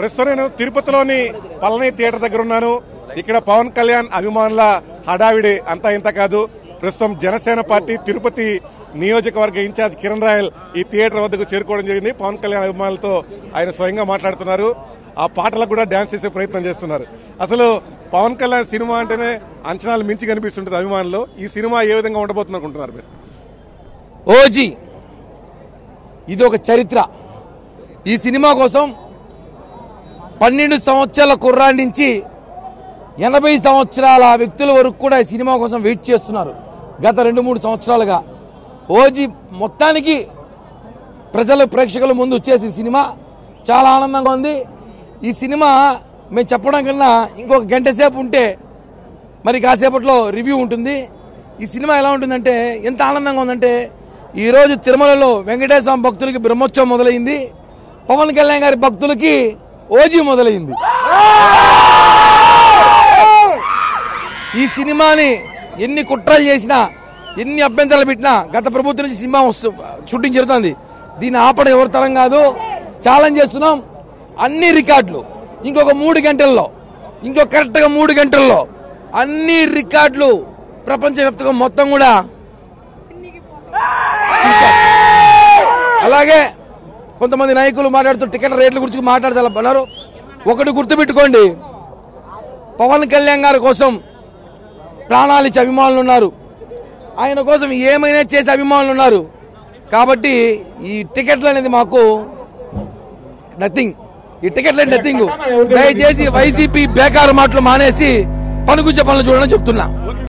ప్రస్తుతం నేను తిరుపతిలోని పళని థియేటర్ దగ్గర ఉన్నాను. ఇక్కడ పవన్ కళ్యాణ్ అభిమానుల హడావిడి అంతా ఇంత కాదు. ప్రస్తుతం జనసేన పార్టీ తిరుపతి నియోజకవర్గ ఇన్ఛార్జ్ కిరణ్ రాయల్ ఈ థియేటర్ వద్దకు చేరుకోవడం జరిగింది. పవన్ కళ్యాణ్ అభిమానులతో ఆయన స్వయంగా మాట్లాడుతున్నారు. ఆ పాటలకు కూడా డాన్స్ చేసే ప్రయత్నం చేస్తున్నారు. అసలు పవన్ కళ్యాణ్ సినిమా అంటేనే అంచనాలు మించి కనిపిస్తుంటుంది అభిమానులు. ఈ సినిమా ఏ విధంగా ఉండబోతుంది అనుకుంటున్నారు మీరు? ఓజీ ఇది ఒక చరిత్ర. ఈ సినిమా కోసం 12 సంవత్సరాల కుర్రాడి నుంచి 80 సంవత్సరాల వ్యక్తుల వరకు కూడా ఈ సినిమా కోసం వెయిట్ చేస్తున్నారు గత 2-3 సంవత్సరాలుగా. ఓజీ మొత్తానికి ప్రేక్షకుల ముందు వచ్చేసి సినిమా చాలా ఆనందంగా ఉంది. ఈ సినిమా మేము చెప్పడం కన్నా ఇంకొక గంట సేపు ఉంటే మరి కాసేపట్లో రివ్యూ ఉంటుంది. ఈ సినిమా ఎలా ఉంటుందంటే ఎంత ఆనందంగా ఉందంటే, ఈరోజు తిరుమలలో వెంకటేశ్వర స్వామి భక్తులకి బ్రహ్మోత్సవం మొదలైంది, పవన్ కళ్యాణ్ గారి భక్తులకి ఓజీ మొదలైంది. ఈ సినిమాని ఎన్ని కుట్రలు చేసినా ఎన్ని అభ్యంతరాలు పెట్టినా గత ప్రభుత్వం నుంచి సినిమా షూటింగ్ జరుగుతుంది. దీన్ని ఆపడం ఎవరి తరం కాదు. ఛాలెంజ్ చేస్తున్నాం. అన్ని రికార్డులు ఇంకొక 3 గంటల్లో, ఇంకో కరెక్ట్గా 3 గంటల్లో అన్ని రికార్డులు ప్రపంచవ్యాప్తంగా మొత్తం కూడా. అలాగే కొంతమంది నాయకులు మాట్లాడుతూ టికెట్ రేట్ల గురించి మాట్లాడాలన్నారు. ఒకటి గుర్తుపెట్టుకోండి, పవన్ కళ్యాణ్ గారి కోసం ప్రాణాలు ఇచ్చే అభిమానులు ఉన్నారు, ఆయన కోసం ఏమైనా చేసే అభిమానులు ఉన్నారు. కాబట్టి ఈ టికెట్లు అనేది మాకు నథింగ్. ఈ టికెట్లు నథింగ్. దయచేసి వైసీపీ బేకారు మాటలు మానేసి పనికొచ్చే పనులు చూడని చెప్తున్నా.